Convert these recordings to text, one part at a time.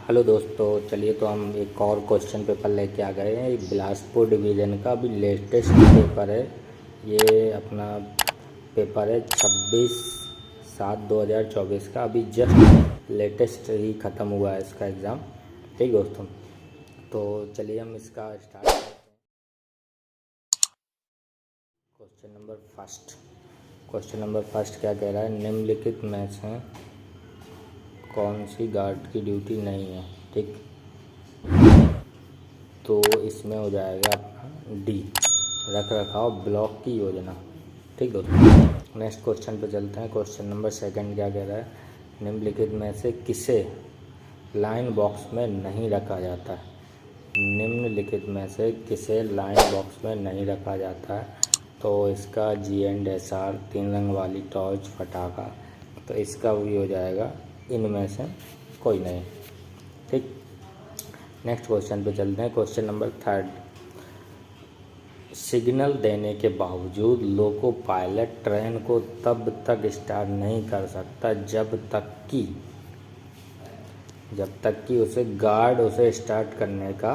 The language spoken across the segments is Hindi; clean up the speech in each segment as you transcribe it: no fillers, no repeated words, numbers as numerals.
हेलो दोस्तों, चलिए तो हम एक और क्वेश्चन पेपर लेके आ गए हैं। बिलासपुर डिवीज़न का अभी लेटेस्ट पेपर है। ये अपना पेपर है 26/7/2024 का। अभी जस्ट लेटेस्ट ही ख़त्म हुआ है इसका एग्ज़ाम। ठीक दोस्तों, तो चलिए हम इसका स्टार्ट करते हैं। क्वेश्चन नंबर फर्स्ट क्या कह रहा है? निम्नलिखित में से कौन सी गार्ड की ड्यूटी नहीं है? ठीक, तो इसमें हो जाएगा अपना डी, रख रखाव ब्लॉक की योजना। ठीक दोस्तों, नेक्स्ट क्वेश्चन पे चलते हैं। क्वेश्चन नंबर सेकंड क्या कह रहा है? निम्नलिखित में से किसे लाइन बॉक्स में नहीं रखा जाता है? निम्नलिखित में से किसे लाइन बॉक्स में नहीं रखा जाता है? तो इसका G&SR, 3 रंग वाली टॉर्च, फटाका। तो इसका भी हो जाएगा इनमें से कोई नहीं। ठीक, नेक्स्ट क्वेश्चन पे चलते हैं। क्वेश्चन नंबर थर्ड, सिग्नल देने के बावजूद लोको पायलट ट्रेन को तब तक स्टार्ट नहीं कर सकता जब तक कि उसे गार्ड उसे स्टार्ट करने का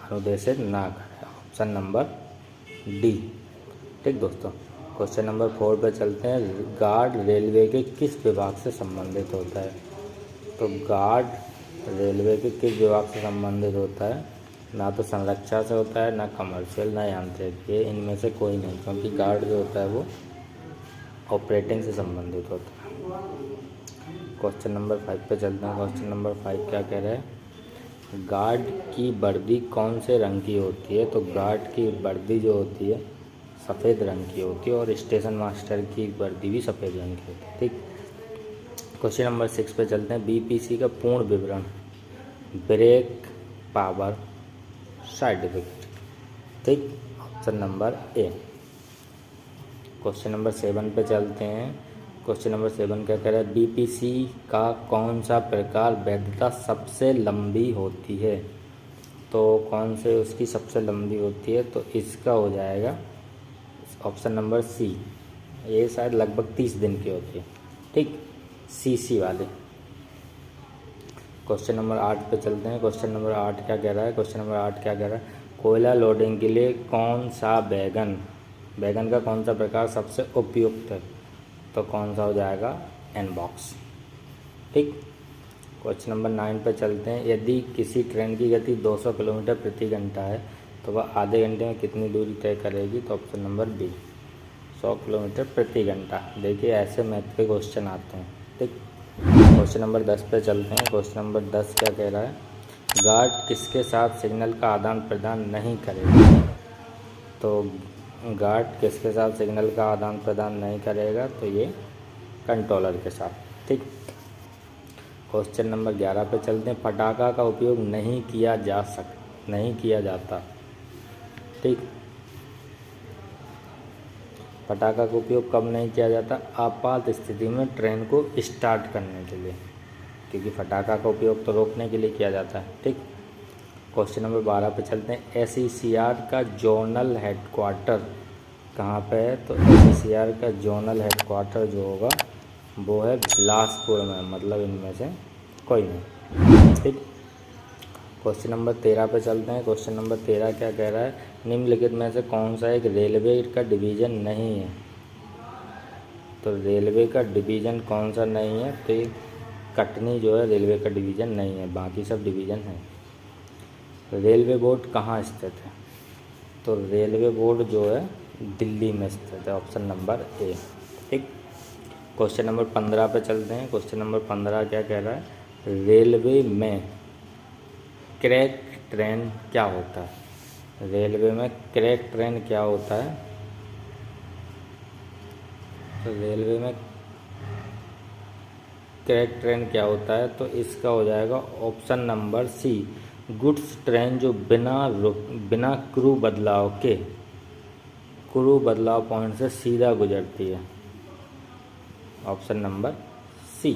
अनुदेशित ना करे। Option number D. ठीक दोस्तों, क्वेश्चन नंबर 4 पे चलते हैं। गार्ड रेलवे के किस विभाग से संबंधित होता है? तो गार्ड रेलवे के किस विभाग से संबंधित होता है? ना तो संरक्षा से होता है, ना कमर्शियल, ना यांत्रिक। ये इनमें से कोई नहीं, क्योंकि गार्ड जो होता है वो ऑपरेटिंग से संबंधित होता है। क्वेश्चन नंबर 5 पे चलते हैं। क्वेश्चन नंबर 5 क्या कह रहा है? गार्ड की वर्दी कौन से रंग की होती है? तो गार्ड की वर्दी जो होती है सफ़ेद रंग की होती है, और स्टेशन मास्टर की वर्दी भी सफ़ेद रंग की होती है। ठीक, क्वेश्चन नंबर 6 पे चलते हैं। BPC का पूर्ण विवरण, ब्रेक पावर सर्टिफिकेट। ठीक, ऑप्शन नंबर ए। क्वेश्चन नंबर 7 पे चलते हैं। क्वेश्चन नंबर 7 क्या कह रहा है? BPC का कौन सा प्रकार वैधता सबसे लंबी होती है? तो कौन से उसकी सबसे लंबी होती है? तो इसका हो जाएगा ऑप्शन नंबर सी। ये शायद लगभग 30 दिन की होती है। ठीक, CC वाले। क्वेश्चन नंबर 8 पे चलते हैं। क्वेश्चन नंबर 8 क्या कह रहा है? क्वेश्चन नंबर 8 क्या कह रहा है? कोयला लोडिंग के लिए कौन सा वैगन का कौन सा प्रकार सबसे उपयुक्त है? तो कौन सा हो जाएगा? An box. ठीक, क्वेश्चन नंबर 9 पे चलते हैं। यदि किसी ट्रेन की गति 200 किलोमीटर प्रति घंटा है तो वह आधे घंटे में कितनी दूरी तय करेगी? तो ऑप्शन नंबर बी, 100 किलोमीटर प्रति घंटा। देखिए, ऐसे मैथ के क्वेश्चन आते हैं। ठीक, क्वेश्चन नंबर 10 पे चलते हैं। क्वेश्चन नंबर 10 क्या कह रहा है? गार्ड किसके साथ सिग्नल का आदान प्रदान नहीं करेगा? तो गार्ड किसके साथ सिग्नल का आदान प्रदान नहीं करेगा? तो ये कंट्रोलर के साथ। ठीक, क्वेश्चन नंबर 11 पे चलते हैं। पटाखा का उपयोग नहीं किया जाता। ठीक, पटाखा का उपयोग कब नहीं किया जाता? आपात स्थिति में ट्रेन को स्टार्ट करने के लिए, क्योंकि पटाखा का उपयोग तो रोकने के लिए किया जाता है। ठीक, क्वेश्चन नंबर 12 पे चलते हैं। SECR का जोनल हेडक्वार्टर कहाँ पे है? तो SECR का जोनल हेडक्वार्टर जो होगा वो है बिलासपुर में, मतलब इनमें से कोई नहीं। ठीक, क्वेश्चन नंबर 13 पे चलते हैं। क्वेश्चन नंबर 13 क्या कह रहा है? निम्नलिखित में से कौन सा एक रेलवे का डिवीज़न नहीं है? तो रेलवे का डिवीज़न कौन सा नहीं है? तो ये कटनी जो है रेलवे का डिवीज़न नहीं है, बाकी सब डिवीज़न है। रेलवे बोर्ड कहाँ स्थित है? तो रेलवे बोर्ड जो है दिल्ली में स्थित है। ऑप्शन नंबर ए। ठीक, क्वेश्चन नंबर 15 पे चलते हैं। क्वेश्चन नंबर 15 क्या कह रहा है? रेलवे में क्रैक ट्रेन क्या होता है? रेलवे में क्रैक ट्रेन क्या होता है? तो रेलवे में क्रैक ट्रेन क्या होता है? तो इसका हो जाएगा option number C, goods train जो बिना क्रू बदलाव पॉइंट से सीधा गुजरती है। Option number C.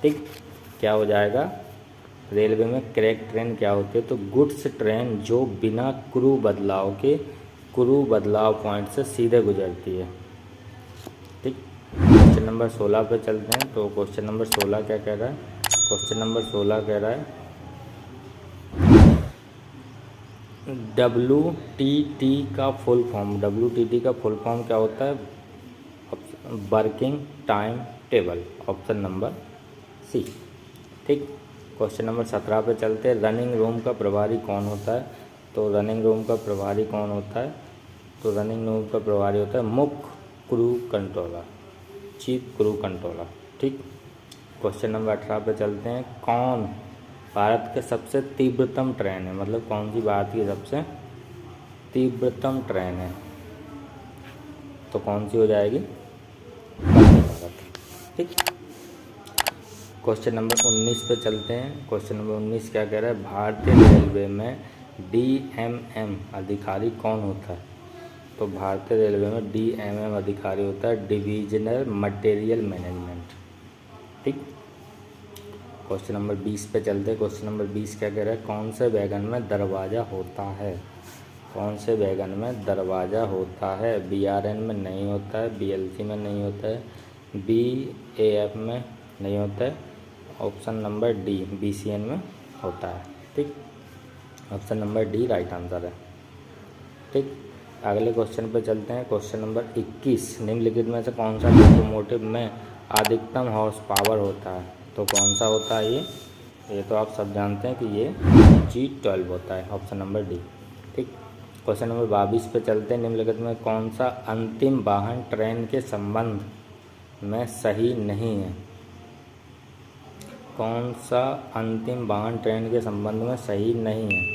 ठीक, क्या हो जाएगा? रेलवे में क्रैक ट्रेन क्या होती है? तो गुड्स ट्रेन जो बिना क्रू बदलाव पॉइंट से सीधे गुजरती है। ठीक, क्वेश्चन नंबर 16 पे चलते हैं। तो क्वेश्चन नंबर 16 क्या कह रहा है? क्वेश्चन नंबर 16 कह रहा है WTT का फुल फॉर्म, WTT का फुल फॉर्म क्या होता है? Working time table, option number C. ठीक। क्वेश्चन नंबर 17 पे चलते हैं। रनिंग रूम का प्रभारी कौन होता है? तो रनिंग रूम का प्रभारी कौन होता है? तो रनिंग रूम का प्रभारी होता है मुख्य crew controller, chief crew controller. ठीक। क्वेश्चन नंबर 18 पे चलते हैं। कौन भारत के सबसे तीव्रतम ट्रेन है? मतलब कौन सी भारत की सबसे तीव्रतम ट्रेन है? तो कौन सी हो जाएगी? वंदे भारत। ठीक। क्वेश्चन नंबर 19 पे चलते हैं। क्वेश्चन नंबर 19 क्या कह रहा है? भारतीय रेलवे में DMM अधिकारी कौन होता है? तो भारतीय रेलवे में DMM अधिकारी होता है डिविजनल मटेरियल मैनेजमेंट। ठीक। क्वेश्चन नंबर 20 पे चलते हैं। क्वेश्चन नंबर 20 क्या कह रहा है? कौन से वैगन में दरवाज़ा होता है? कौन से वैगन में दरवाज़ा होता है? BRN में नहीं होता है, BLC में नहीं होता है, BAF में नहीं होता है, ऑप्शन नंबर डी BCN में होता है। ठीक। Option number D right answer है। ठीक। अगले क्वेश्चन पे चलते हैं। क्वेश्चन नंबर 21, निम्नलिखित में से कौन सा लोकोमोटिव में अधिकतम हॉर्स पावर होता है? तो कौन सा होता है ये तो आप सब जानते हैं कि ये G12 होता है, ऑप्शन नंबर डी। ठीक। क्वेश्चन नंबर 22 पे चलते हैं। निम्नलिखित में कौन सा अंतिम वाहन ट्रेन के संबंध में सही नहीं है? कौन सा अंतिम वाहन ट्रेन के संबंध में सही नहीं है?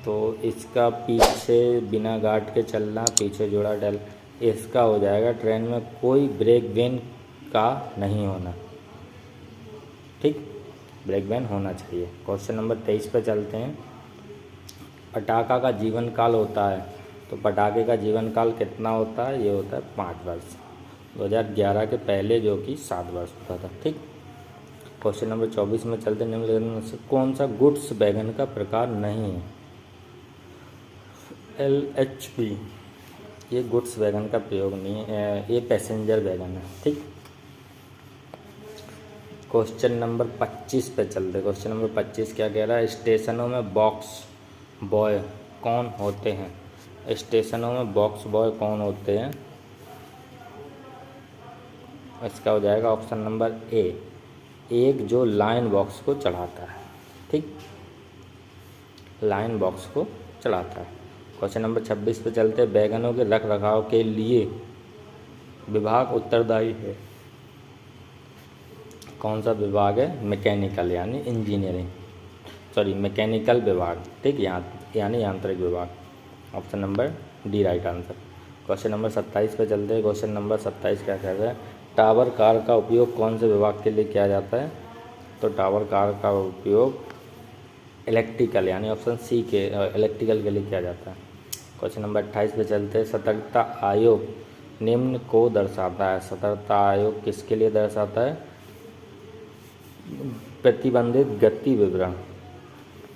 तो इसका पीछे बिना गार्ड के चलना, पीछे जोड़ा डल, इसका हो जाएगा ट्रेन में कोई ब्रेक वैन का नहीं होना। ठीक। ब्रेक वैन होना चाहिए। क्वेश्चन नंबर 23 पे चलते हैं। पटाखा का जीवन काल होता है, तो पटाखे का जीवन काल कितना होता है? ये होता है 5 वर्ष। 2011 के पहले जो कि 7 वर्ष होता था। ठीक। क्वेश्चन नंबर 24 में चलते हैं। निम्नलिखित में से कौन सा गुड्स वैगन का प्रकार नहीं है? LHP, ये गुड्स वैगन का प्रयोग नहीं है, ये पैसेंजर वैगन है। ठीक। क्वेश्चन नंबर 25 पे चलते। क्वेश्चन नंबर 25 क्या कह रहा है? स्टेशनों में बॉक्स बॉय कौन होते हैं? स्टेशनों में बॉक्स बॉय कौन होते हैं? इसका हो जाएगा ऑप्शन नंबर ए, एक जो लाइन बॉक्स को चढ़ाता है। ठीक। लाइन बॉक्स को चढ़ाता है। क्वेश्चन नंबर 26 पे चलते हैं। वैगनों के रख रखाव के लिए विभाग उत्तरदायी है? कौन सा विभाग है? मैकेनिकल यानी इंजीनियरिंग, मैकेनिकल विभाग। ठीक। यानी यांत्रिक विभाग, option number D right answer. Question number 27 पे चलते हैं। क्वेश्चन नंबर 27 क्या कह रहा है? टावर कार का उपयोग कौन से विभाग के लिए किया जाता है? तो टावर कार का उपयोग इलेक्ट्रिकल यानी ऑप्शन सी के इलेक्ट्रिकल के लिए किया जाता है। क्वेश्चन नंबर 28 पे चलते हैं। सतर्कता आयोग निम्न को दर्शाता है? सतर्कता आयोग किसके लिए दर्शाता है? प्रतिबंधित गति विवरण,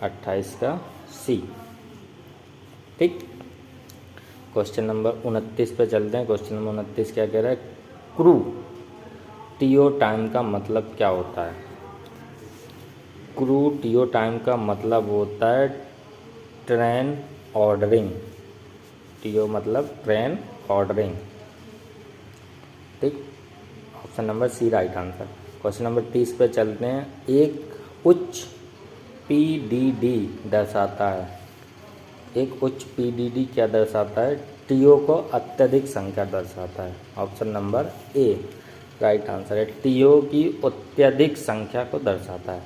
28 का सी। ठीक। क्वेश्चन नंबर 29 पे चलते हैं। क्वेश्चन नंबर 29 क्या कह रहा है? क्रू टीओ टाइम का मतलब क्या होता है? क्रू टीओ टाइम का मतलब होता है ट्रेन ऑर्डरिंग। टीओ मतलब ट्रेन ऑर्डरिंग। ठीक। Option number C right answer. Question number 30 पे चलते हैं। एक उच्च PDD दर्शाता है? एक उच्च PDD क्या दर्शाता है? टीओ को अत्यधिक संख्या दर्शाता है, option number A right answer है। टीओ की अत्यधिक संख्या को दर्शाता है।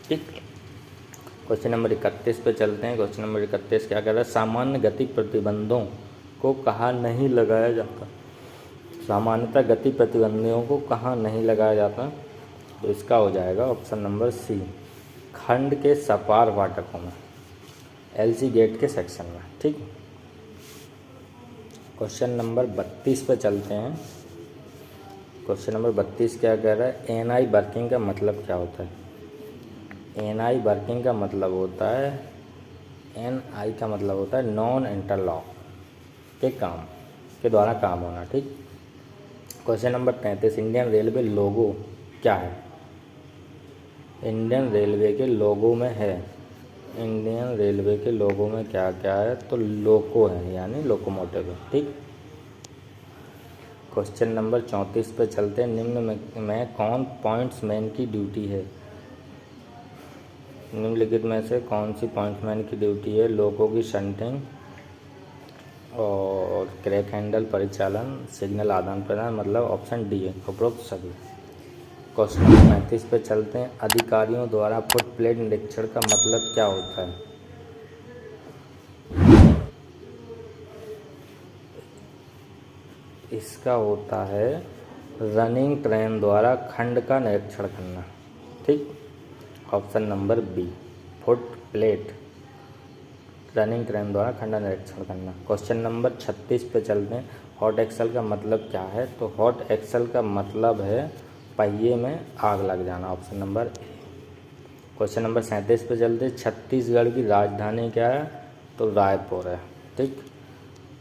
ठीक। क्वेश्चन नंबर 31 पे चलते हैं। क्वेश्चन नंबर 31 क्या कह रहा है? सामान्य गति प्रतिबंधों को कहाँ नहीं लगाया जाता? सामान्यतः गति प्रतिबंधों को कहाँ नहीं लगाया जाता? तो इसका हो जाएगा ऑप्शन नंबर सी, खंड के सपार फाटकों में, LC गेट के सेक्शन में। ठीक। क्वेश्चन नंबर 32 पे चलते हैं। क्वेश्चन नंबर 32 क्या कह रहा है? NI वर्किंग का मतलब क्या होता है? NI वर्किंग का मतलब होता है, NI का मतलब होता है नॉन इंटरलॉक के काम के द्वारा काम होना। ठीक। क्वेश्चन नंबर 33, इंडियन रेलवे लोगो क्या है? इंडियन रेलवे के लोगो में है, इंडियन रेलवे के लोगो में क्या क्या है, तो लोको है यानी लोकोमोटिव है। ठीक, क्वेश्चन नंबर 34 पे चलते हैं। निम्न में कौन पॉइंट्समैन की ड्यूटी है? निम्नलिखित में से कौन सी पॉइंट्समैन की ड्यूटी है? लोको की शंटिंग और क्रैक हैंडल परिचालन, सिग्नल आदान प्रदान, मतलब ऑप्शन डी है उपरोक्त सभी। क्वेश्चन नंबर 35 पे चलते हैं। अधिकारियों द्वारा फुट प्लेट निरीक्षण का मतलब क्या होता है? इसका होता है रनिंग ट्रेन द्वारा खंड का निरीक्षण करना। ठीक, option number B foot plate running train द्वारा खंड का निरीक्षण करना। क्वेश्चन नंबर 36 पे चलते हैं। हॉट एक्सल का मतलब क्या है? तो हॉट एक्सल का मतलब है पहिए में आग लग जाना, ऑप्शन नंबर ए। क्वेश्चन नंबर 37 पे चलते हैं। छत्तीसगढ़ की राजधानी क्या है? तो रायपुर है। ठीक,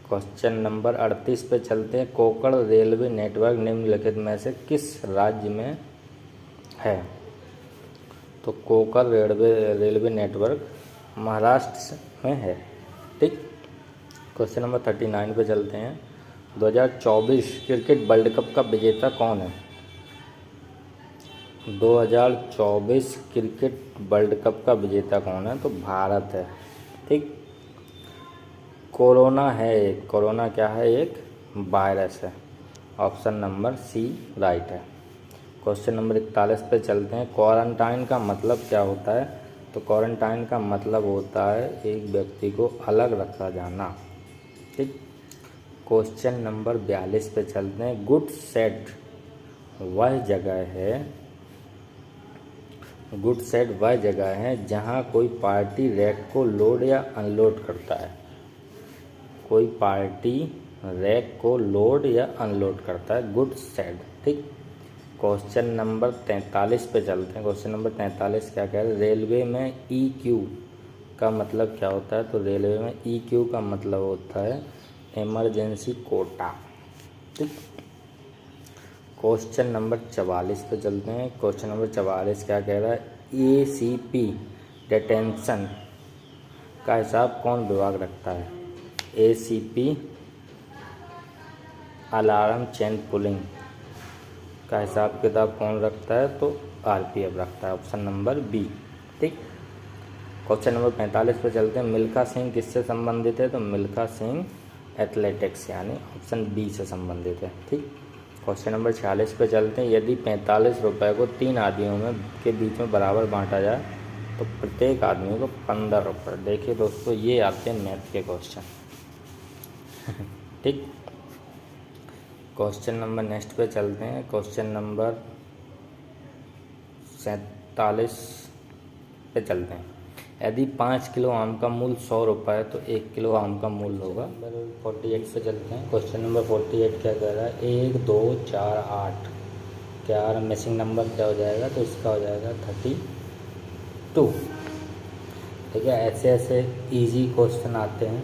क्वेश्चन नंबर 38 पे चलते हैं। कोंकण रेलवे नेटवर्क निम्नलिखित में से किस राज्य में है? तो कोंकण रेलवे नेटवर्क महाराष्ट्र में है। ठीक, क्वेश्चन नंबर 39 पे चलते हैं। 2024 क्रिकेट वर्ल्ड कप का विजेता कौन है? 2024 क्रिकेट वर्ल्ड कप का विजेता कौन है? तो भारत है। ठीक, कोरोना है एक, कोरोना क्या है? एक वायरस है, ऑप्शन नंबर सी राइट है। क्वेश्चन नंबर 41 पे चलते हैं। क्वारंटाइन का मतलब क्या होता है? तो क्वारंटाइन का मतलब होता है एक व्यक्ति को अलग रखा जाना। ठीक, क्वेश्चन नंबर 42 पे चलते हैं। गुड सेट वह जगह है जहां कोई पार्टी रैक को लोड या अनलोड करता है। कोई पार्टी रैक को लोड या अनलोड करता है, गुड सेट। ठीक, क्वेश्चन नंबर 43 पे चलते हैं। क्वेश्चन नंबर 43 क्या कह रहे हैं? रेलवे में EQ का मतलब क्या होता है? तो रेलवे में EQ का मतलब होता है इमरजेंसी कोटा। ठीक, क्वेश्चन नंबर 44 पे चलते हैं। क्वेश्चन नंबर 44 क्या कह रहा है? ACP डिटेंशन का हिसाब कौन विभाग रखता है? ACP अलार्म चेन पुलिंग का हिसाब किताब कौन रखता है? तो RPF रखता है, ऑप्शन नंबर बी। ठीक, क्वेश्चन नंबर 45 पे चलते हैं। मिल्खा सिंह किससे संबंधित है? तो मिल्खा सिंह एथलेटिक्स यानी ऑप्शन बी से संबंधित है। ठीक, क्वेश्चन नंबर 46 पे चलते हैं। यदि 45 रुपये को 3 आदमियों के बीच में बराबर बांटा जाए तो प्रत्येक आदमी को 15 रुपये। देखिए दोस्तों, ये आते हैं मैथ के क्वेश्चन। ठीक, क्वेश्चन नंबर नेक्स्ट पे चलते हैं। क्वेश्चन नंबर 47 पे चलते हैं। यदि 5 किलो आम का मूल्य 100 रुपये है तो 1 किलो आम का मूल्य होगा। नंबर 48 पे चलते हैं। क्वेश्चन नंबर 48 क्या कह रहा है? 1 2 4 8 क्या मिसिंग नंबर क्या हो जाएगा? तो इसका हो जाएगा 32। ठीक है, ऐसे ऐसे इजी क्वेश्चन आते हैं।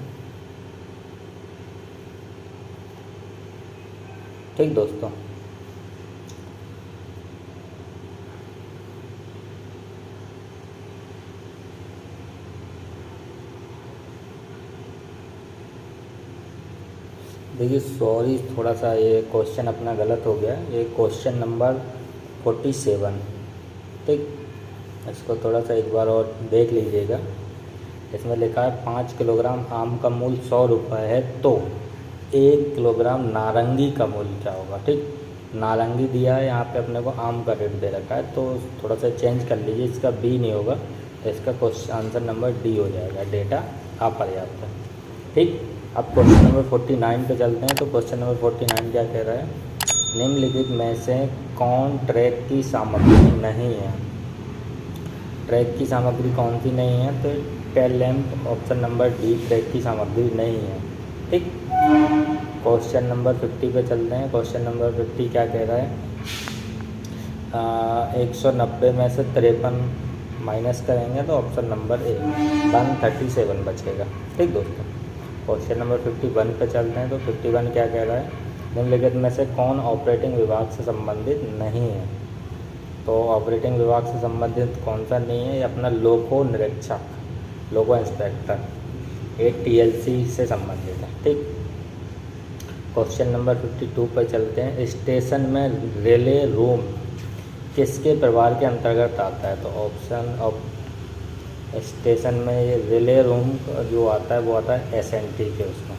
ठीक दोस्तों, देखिए सॉरी थोड़ा सा ये क्वेश्चन अपना गलत हो गया। ये क्वेश्चन नंबर 47। ठीक, इसको थोड़ा सा एक बार और देख लीजिएगा। इसमें लिखा है 5 किलोग्राम आम का मूल्य 100 रुपये है तो 1 किलोग्राम नारंगी का मूल्य क्या होगा? ठीक, नारंगी दिया है, यहाँ पे अपने को आम का रेट दे रखा है, तो थोड़ा सा चेंज कर लीजिए। इसका बी नहीं होगा, इसका क्वेश्चन आंसर नंबर डी हो जाएगा, डेटा अपर्याप्त है। ठीक, अब क्वेश्चन नंबर 49 पे चलते हैं। तो क्वेश्चन नंबर 49 क्या कह रहा है? निम्नलिखित में से कौन ट्रैक की सामग्री नहीं है? ट्रैक की सामग्री कौन सी नहीं है? तो tail lamp, option number D track की सामग्री नहीं है। ठीक, क्वेश्चन नंबर 50 पे चलते हैं। क्वेश्चन नंबर 50 क्या कह रहा है? 190 में से 53 माइनस करेंगे तो ऑप्शन नंबर ए 137 बचेगा। ठीक दोस्तों, क्वेश्चन नंबर 51 पे चलते हैं। तो 51 क्या कह रहा है? निम्नलिखित में से कौन ऑपरेटिंग विभाग से संबंधित नहीं है? तो ऑपरेटिंग विभाग से संबंधित कौन सा नहीं है, ये अपना लोको निरीक्षक, लोको इंस्पेक्टर, ये टीएलसी से संबंधित है। ठीक, क्वेश्चन नंबर 52 पर चलते हैं। स्टेशन में रिले रूम किसके प्रभार के अंतर्गत आता है? तो ऑप्शन ऑफ स्टेशन में ये रिले रूम जो आता है वो आता है एसएनटी के, उसमें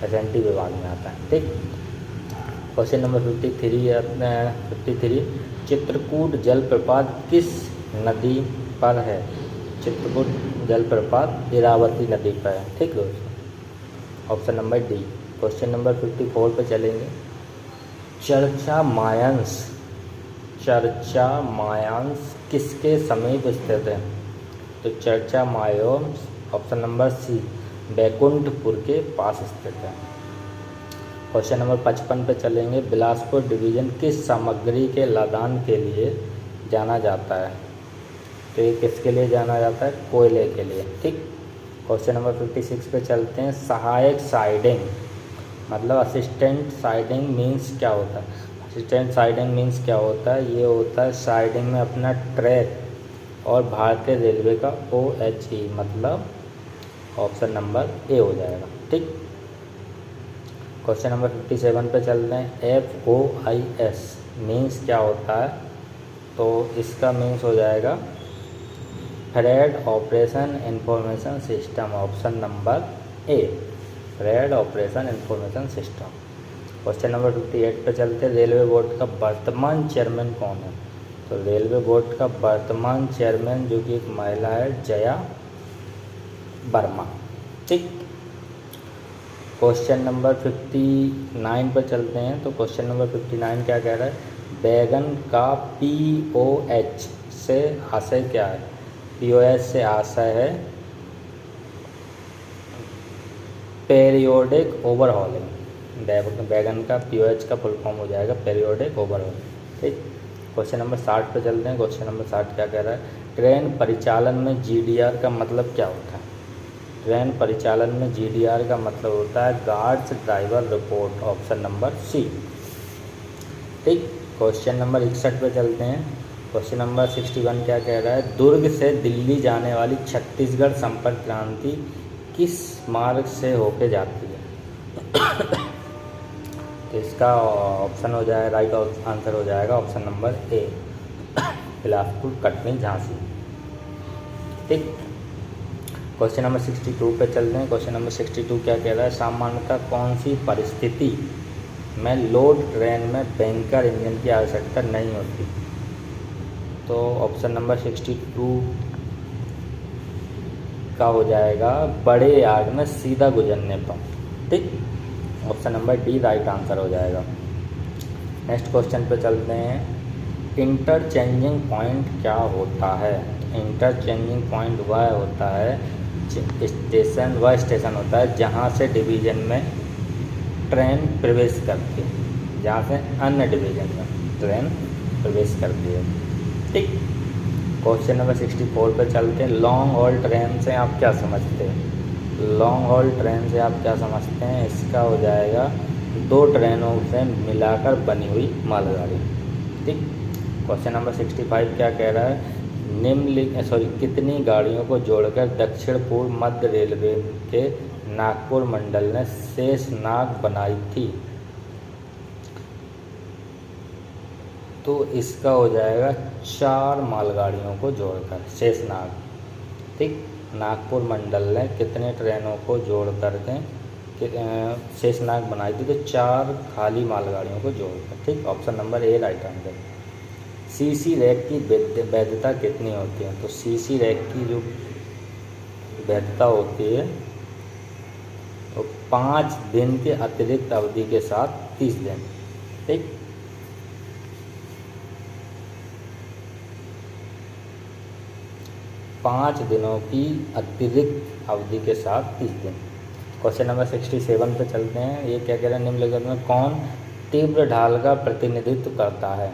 एसएनटी विभाग में आता है। ठीक, क्वेश्चन नंबर 53 चित्रकूट जलप्रपात किस नदी पर है? चित्रकूट जलप्रपात इरावती नदी पर है। ठीक दोस्तों, option number D. Question number 54 पे चलेंगे। चर्चा मायांश किसके समीप स्थित है? तो चर्चा मायांश ऑप्शन नंबर सी बैकुंठपुर के पास स्थित है। क्वेश्चन नंबर 55 पे चलेंगे। बिलासपुर डिवीज़न किस सामग्री के लदान के लिए जाना जाता है? तो ये किसके लिए जाना जाता है? कोयले के लिए। ठीक, क्वेश्चन नंबर 56 पे चलते हैं। सहायक साइडिंग मतलब असिस्टेंट साइडिंग मीन्स क्या होता है? असिस्टेंट साइडिंग मीन्स क्या होता है? ये होता है साइडिंग में अपना ट्रैक और भारतीय रेलवे का OHE, मतलब ऑप्शन नंबर ए हो जाएगा। ठीक, क्वेश्चन नंबर 57 पे चलते हैं। FOIS मीन्स क्या होता है? तो इसका मीन्स हो जाएगा freight operation information system, option number A, freight operation information system. Question number 58 पे चलते हैं। रेलवे बोर्ड का वर्तमान चेयरमैन कौन है? तो रेलवे बोर्ड का वर्तमान चेयरमैन जो कि एक महिला है, जया वर्मा। ठीक, क्वेश्चन नंबर 59 पर चलते हैं। तो क्वेश्चन नंबर 59 क्या कह रहा है? बैगन का POH से आशय क्या है? POH से आशय है पेरियोडिक ओवरहॉलिंग। बैगन का POH का फुल फॉर्म हो जाएगा पेरियोडिक ओवरहॉलिंग। ठीक, क्वेश्चन नंबर 60 पे चलते हैं। क्वेश्चन नंबर 60 क्या कह रहा है? ट्रेन परिचालन में GDR का मतलब क्या होता है? ट्रेन परिचालन में GDR का मतलब होता है guards driver report, option number C. ठीक, क्वेश्चन नंबर 61 पे चलते हैं। क्वेश्चन नंबर 61 क्या कह रहा है? दुर्ग से दिल्ली जाने वाली छत्तीसगढ़ संपर्क क्रांति किस मार्ग से होके जाती है? तो इसका ऑप्शन हो जाएगा, राइट आंसर हो जाएगा ऑप्शन नंबर ए, बिलासपुर कटनी झांसी। ठीक, क्वेश्चन नंबर 62 पे चलते हैं। क्वेश्चन नंबर 62 क्या कह रहा है? सामान्यतः कौन सी परिस्थिति में लोड ट्रेन में बैंकर इंजन की आवश्यकता नहीं होती? तो ऑप्शन नंबर 62 का हो जाएगा बड़े यार्ड में सीधा गुजरने पर। ठीक, option number D right answer हो जाएगा। नेक्स्ट क्वेश्चन पे चलते हैं। इंटरचेंजिंग पॉइंट क्या होता है? इंटरचेंजिंग पॉइंट वह होता है वह स्टेशन होता है जहाँ से डिवीज़न में ट्रेन प्रवेश करती है, जहाँ से अन्य डिवीज़न में ट्रेन प्रवेश करती है। ठीक, क्वेश्चन नंबर 64 पे चलते हैं। लॉन्ग हॉल ट्रेन से आप क्या समझते हैं? लॉन्ग हॉल ट्रेन से आप क्या समझते हैं? इसका हो जाएगा दो ट्रेनों से मिलाकर बनी हुई मालगाड़ी। ठीक, क्वेश्चन नंबर 65 क्या कह रहा है? कितनी गाड़ियों को जोड़कर दक्षिण पूर्व मध्य रेलवे के नागपुर मंडल ने शेषनाग बनाई थी? तो इसका हो जाएगा 4 मालगाड़ियों को जोड़कर शेषनाग। ठीक, नागपुर मंडल ने कितने ट्रेनों को जोड़ करके शेषनाग बनाई थी? तो 4 खाली मालगाड़ियों को जोड़कर। ठीक, option number A right answer. CC rack की वैधता कितनी होती है? तो CC रैक की जो वैधता होती है तो 5 दिन के अतिरिक्त अवधि के साथ 30 दिन। ठीक, पाँच दिनों की अतिरिक्त अवधि के साथ 30 दिन। क्वेश्चन नंबर 67 पे चलते हैं। ये क्या कह रहे हैं? निम्नलिखित में कौन तीव्र ढाल का प्रतिनिधित्व करता है?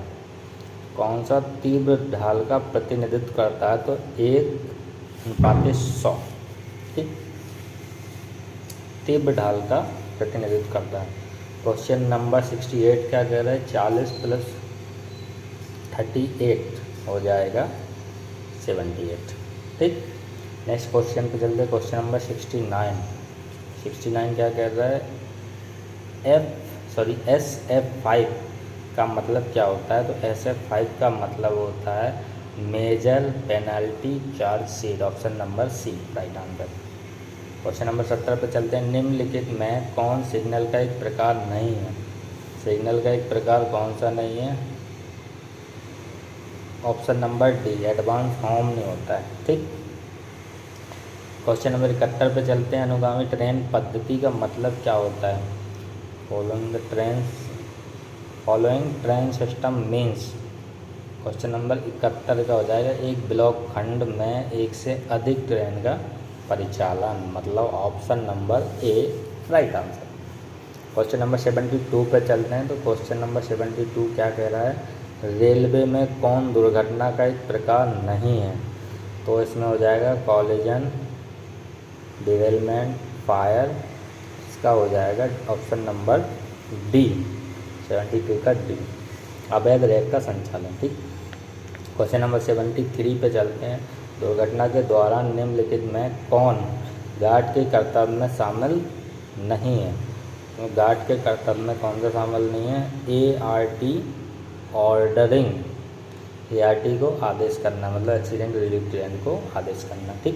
कौन सा तीव्र ढाल का प्रतिनिधित्व करता है? तो 1:100। ठीक, तीव्र ढाल का प्रतिनिधित्व करता है। क्वेश्चन नंबर 68 क्या कह रहा है? 40 + 38 हो जाएगा 78। ठीक, नेक्स्ट क्वेश्चन पे चलते हैं। Question number 69। 69 क्या कह रहा है, SF5 का मतलब क्या होता है? तो SF5 का मतलब होता है major penalty charge sheet, option number C right answer. Question number 17 पे चलते हैं। निम्नलिखित में कौन सिग्नल का एक प्रकार नहीं है? सिग्नल का एक प्रकार कौन सा नहीं है? Option number D, advance form नहीं होता है। ठीक, क्वेश्चन नंबर 71 पे चलते हैं। अनुगामी ट्रेन पद्धति का मतलब क्या होता है? Following train system means. Question number 71 का हो जाएगा एक ब्लॉक खंड में एक से अधिक ट्रेन का परिचालन, मतलब option number A right answer. Question number 72 पे चलते हैं। तो क्वेश्चन नंबर 72 क्या कह रहा है, रेलवे में कौन दुर्घटना का एक प्रकार नहीं है? तो इसमें हो जाएगा कॉलिजन, डिरेलमेंट, फायर। इसका हो जाएगा ऑप्शन नंबर डी, 72 का डी, अवैध रेल का संचालन। ठीक, क्वेश्चन नंबर 73 पे चलते हैं। दुर्घटना के दौरान निम्नलिखित में कौन गार्ड के कर्तव्य में शामिल नहीं है? तो गार्ड के कर्तव्य में कौन सा शामिल नहीं है? ART ऑर्डरिंग, ART को आदेश करना, मतलब एक्सीडेंट रिलीफ ट्रेन को आदेश करना। ठीक,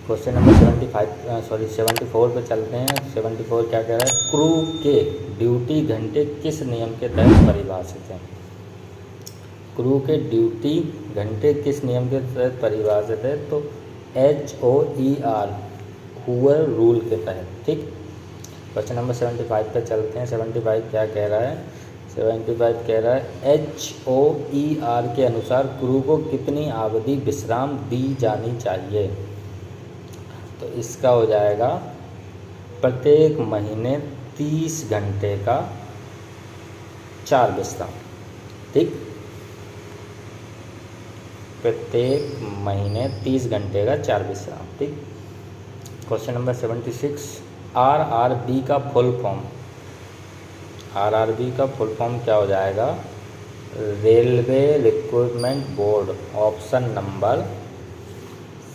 क्वेश्चन नंबर 74 पे चलते हैं। 74 क्या कह रहा है, क्रू के ड्यूटी घंटे किस नियम के तहत परिभाषित हैं? क्रू के ड्यूटी घंटे किस नियम के तहत परिभाषित है? तो HOER, हुअर रूल के तहत। ठीक, क्वेश्चन नंबर 75 पे चलते हैं। 75 क्या कह रहा है? 75 कह रहा है HOER के अनुसार क्रू को कितनी अवधि विश्राम दी जानी चाहिए? तो इसका हो जाएगा प्रत्येक महीने 30 घंटे का 4 विश्राम। ठीक, प्रत्येक महीने 30 घंटे का 4 विश्राम। ठीक, क्वेश्चन नंबर 76, RRB का फुल फॉर्म। RRB का फुल फॉर्म क्या हो जाएगा? Railway recruitment board, option number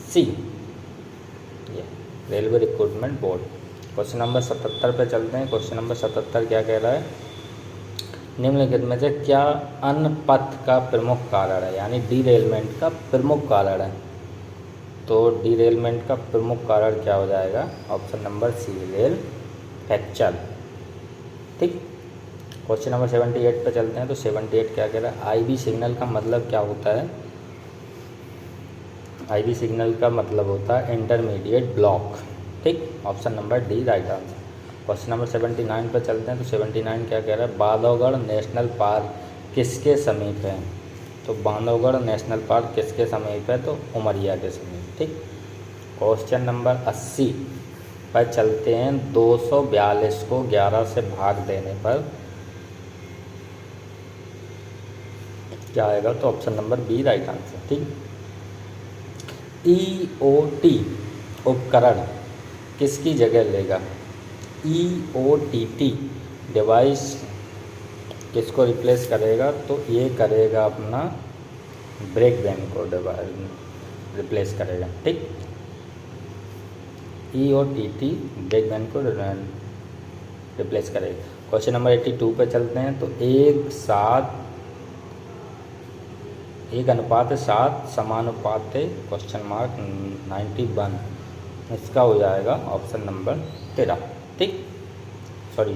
C, ये railway recruitment board. Question number 77 पे चलते हैं। क्वेश्चन नंबर 77 क्या कह रहा है, निम्नलिखित में से क्या अनपथ का प्रमुख कारण है, यानी डीरेलमेंट का प्रमुख कारण है? तो डीरेलमेंट का प्रमुख कारण क्या हो जाएगा? Option number C, rail fracture. ठीक, क्वेश्चन नंबर 78 पे चलते हैं। तो 78 क्या कह रहा है, IB सिग्नल का मतलब क्या होता है? IB सिग्नल का मतलब होता है इंटरमीडिएट ब्लॉक। ठीक, option number D right answer. Question number 79 पर चलते हैं। तो 79 क्या कह रहा है, बांधवगढ़ नेशनल पार्क किसके समीप है? तो बांधवगढ़ नेशनल पार्क किसके समीप है? तो उमरिया के समीप। ठीक, क्वेश्चन नंबर 80 पर चलते हैं। 242 को 11 से भाग देने पर क्या आएगा? तो option number B right answer. ठीक, EOT उपकरण किसकी जगह लेगा? EOTT डिवाइस किसको रिप्लेस करेगा? तो ये करेगा अपना ब्रेक वैन को रिप्लेस करेगा। ठीक, EOTT ब्रेक वैन को रिप्लेस करेगा। क्वेश्चन नंबर 82 पे चलते हैं। तो 1:7 समानुपात क्वेश्चन मार्क 91, इसका हो जाएगा ऑप्शन नंबर 13। ठीक, sorry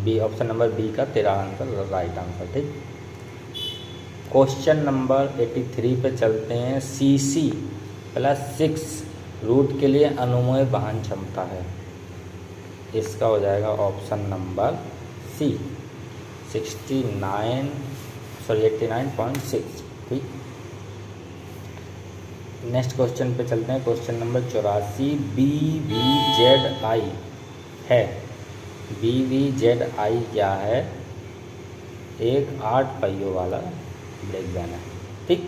B, option number B का 13 आंसर राइट आंसर। ठीक, क्वेश्चन नंबर 83 पे चलते हैं। CC+6 रूट के लिए अनुमेय वहन क्षमता है, इसका हो जाएगा ऑप्शन नंबर सी, 89.6। ठीक, नेक्स्ट क्वेश्चन पे चलते हैं। क्वेश्चन नंबर 84, BVZI है। BVZI क्या है? एक 8 पहियों वाला ब्रेक वैन है। ठीक,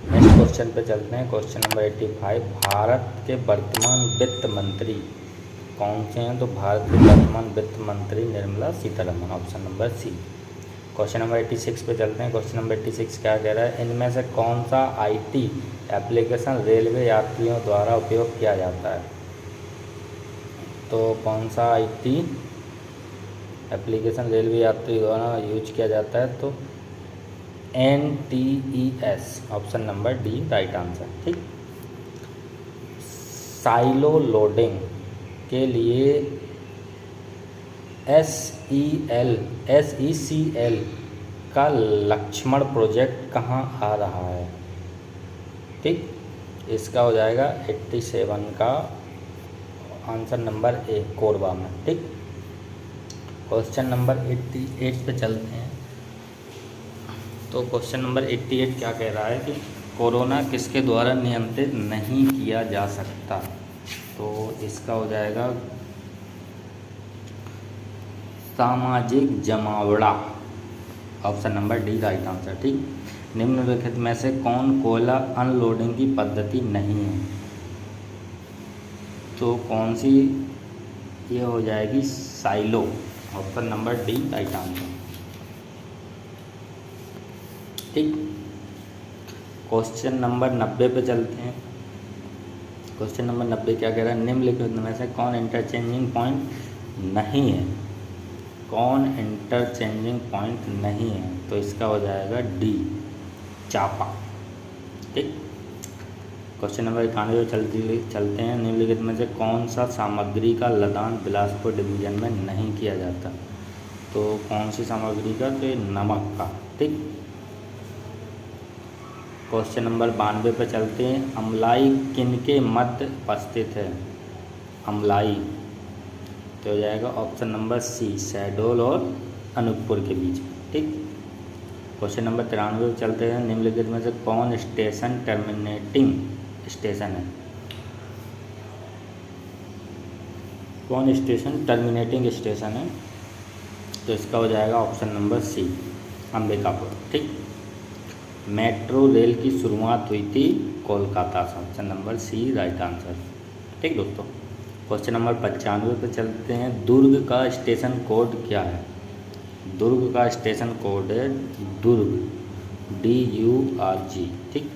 नेक्स्ट क्वेश्चन पे चलते हैं। क्वेश्चन नंबर 85, भारत के वर्तमान वित्त मंत्री कौन से हैं? तो भारत के वर्तमान वित्त मंत्री Nirmala Sitharaman, option number C. Question number 86 पे चलते हैं। क्वेश्चन नंबर 86 क्या कह रहा है, इनमें से कौन सा IT एप्लीकेशन रेलवे यात्रियों द्वारा उपयोग किया जाता है। तो कौन सा IT एप्लीकेशन रेलवे यात्री द्वारा यूज किया जाता है, तो NTES, option number D right answer. ठीक, साइलो लोडिंग के लिए SECL का लक्ष्मण प्रोजेक्ट कहाँ आ रहा है। ठीक, इसका हो जाएगा 87 का आंसर नंबर ए, कोरबा में। ठीक, क्वेश्चन नंबर 88 पे चलते हैं। तो क्वेश्चन नंबर 88 क्या कह रहा है कि कोरोना किसके द्वारा नियंत्रित नहीं किया जा सकता। तो इसका हो जाएगा सामाजिक जमावड़ा, option number D right answer. ठीक, निम्नलिखित में से कौन कोयला अनलोडिंग की पद्धति नहीं है। तो कौन सी ये हो जाएगी, silo, option number D right answer. ठीक, क्वेश्चन नंबर 90 पे चलते हैं। क्वेश्चन नंबर 90 क्या कह रहा है, निम्नलिखित में से कौन इंटरचेंजिंग पॉइंट नहीं है। कौन इंटरचेंजिंग पॉइंट नहीं है, तो इसका हो जाएगा डी, चापा। ठीक, क्वेश्चन नंबर 91 चलते हैं। निम्नलिखित में से कौन सा सामग्री का लदान बिलासपुर डिवीजन में नहीं किया जाता। तो कौन सी सामग्री का, तो ये नमक का। ठीक, क्वेश्चन नंबर 92 पर चलते हैं। अमलाई किनके मध्य उपस्थित है। अमलाई तो हो जाएगा ऑप्शन नंबर सी, शहडोल और अनूपपुर के बीच में। ठीक, क्वेश्चन नंबर 93 पर चलते हैं। निम्नलिखित में से कौन स्टेशन टर्मिनेटिंग स्टेशन है। कौन स्टेशन टर्मिनेटिंग स्टेशन है, तो इसका हो जाएगा ऑप्शन नंबर सी, अंबिकापुर। ठीक, मेट्रो रेल की शुरुआत हुई थी कोलकाता से, option number C right answer. ठीक दोस्तों, क्वेश्चन नंबर 95 पे चलते हैं। दुर्ग का स्टेशन कोड क्या है। दुर्ग का स्टेशन कोड है दुर्ग, DURG। ठीक,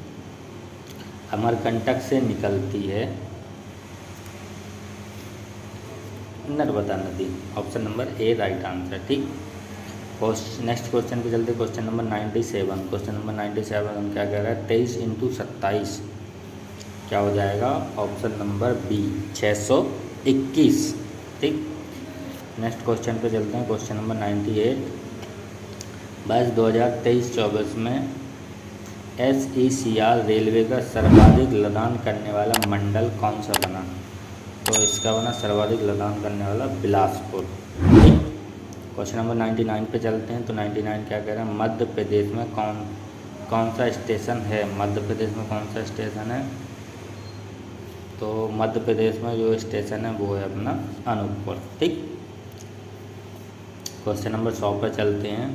अमरकंटक से निकलती है नर्मदा नदी, option number A right answer. ठीक, नेक्स्ट क्वेश्चन पे चलते, क्वेश्चन नंबर 97। क्वेश्चन नंबर 97 हम क्या कह रहा है, 23 × 27 क्या हो जाएगा, ऑप्शन नंबर बी, 621। ठीक, नेक्स्ट क्वेश्चन पे चलते हैं। क्वेश्चन नंबर 98, वर्ष 2023-24 में SECR रेलवे का सर्वाधिक लदान करने वाला मंडल कौन सा बना। तो इसका बना सर्वाधिक लदान करने वाला बिलासपुर। क्वेश्चन नंबर 99 पे चलते हैं। तो 99 क्या कह रहा है, मध्य प्रदेश में कौन सा स्टेशन है। मध्य प्रदेश में कौन सा स्टेशन है, तो मध्य प्रदेश में जो स्टेशन है वो है अपना अनूपपुर। ठीक, क्वेश्चन नंबर 100 पर चलते हैं।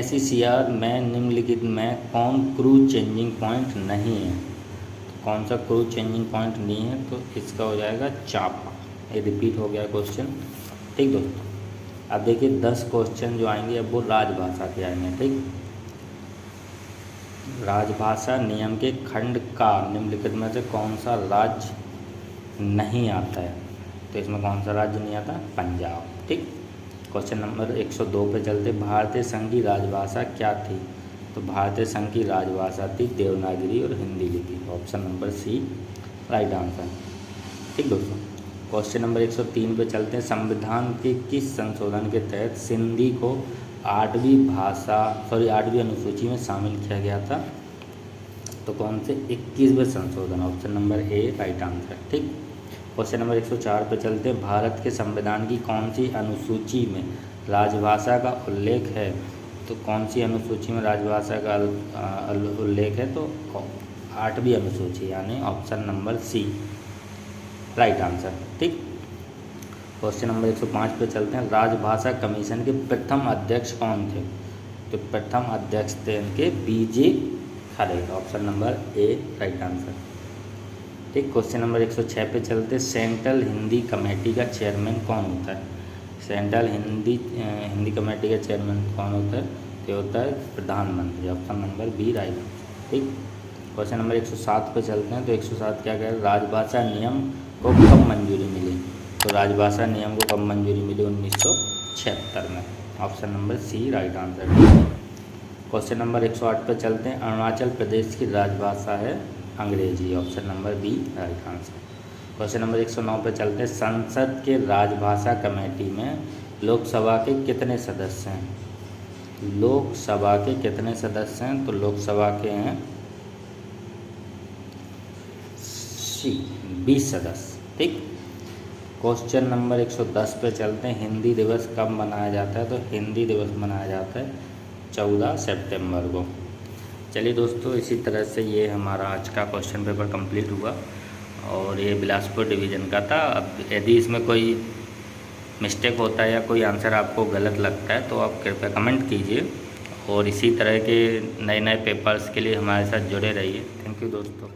SECR में निम्नलिखित में कौन क्रूज चेंजिंग पॉइंट नहीं है। तो कौन सा क्रूज चेंजिंग पॉइंट नहीं है, तो इसका हो जाएगा चापा। ये रिपीट हो गया क्वेश्चन। ठीक दोस्तों, अब देखिए 10 क्वेश्चन जो आएंगे अब वो राजभाषा के आएंगे। ठीक, राजभाषा नियम के खंड का निम्नलिखित में से कौन सा राज्य नहीं आता है। तो इसमें कौन सा राज्य नहीं आता, पंजाब। ठीक, क्वेश्चन नंबर 102 पे चलते। भारतीय संघ की राजभाषा क्या थी। तो भारतीय संघ की राजभाषा थी देवनागरी और हिंदी लिपि, option number C right answer. ठीक दोस्तों, क्वेश्चन नंबर 103 पे चलते हैं। संविधान के किस संशोधन के तहत सिंधी को 8वीं अनुसूची में शामिल किया गया था। तो कौन से 21वें संशोधन, option number A right answer. ठीक, क्वेश्चन नंबर 104 पे चलते हैं। भारत के संविधान की कौन सी अनुसूची में राजभाषा का उल्लेख है। तो कौन सी अनुसूची में राजभाषा का उल्लेख है, तो 8वीं अनुसूची, यानी option number C right answer. ठीक, क्वेश्चन नंबर 105 पे चलते हैं। राजभाषा कमीशन के प्रथम अध्यक्ष कौन थे। तो प्रथम अध्यक्ष थे इनके BJ Khare, option number A right answer. ठीक, क्वेश्चन नंबर 106 पे चलते। सेंट्रल हिंदी कमेटी का चेयरमैन कौन होता है। सेंट्रल हिंदी कमेटी का चेयरमैन कौन होता है? तो होता है प्रधानमंत्री। Option number B right. ठीक, क्वेश्चन नंबर 107 पे चलते हैं। तो 107 क्या कह रहा है? राजभाषा नियम को कब मंजूरी मिली? तो राजभाषा नियम को कब मंजूरी मिली? 1976 में। Option number C right answer. Question number 108 पे चलते हैं। अरुणाचल प्रदेश की राजभाषा है अंग्रेजी। Option number B right answer. Question number 109 पे चलते हैं। संसद के राजभाषा कमेटी में लोकसभा के कितने सदस्य हैं? लोकसभा के कितने सदस्य हैं? तो लोकसभा के हैं 20 सदस्य। ठीक, क्वेश्चन नंबर 110 पे चलते हैं। हिंदी दिवस कब मनाया जाता है? तो हिंदी दिवस मनाया जाता है 14 सितंबर को। चलिए दोस्तों, इसी तरह से ये हमारा आज का क्वेश्चन पेपर कंप्लीट हुआ और ये बिलासपुर डिवीज़न का था। अब यदि इसमें कोई मिस्टेक होता है या कोई आंसर आपको गलत लगता है तो आप कृपया कमेंट कीजिए और इसी तरह के नए नए पेपर्स के लिए हमारे साथ जुड़े रहिए। थैंक यू दोस्तों।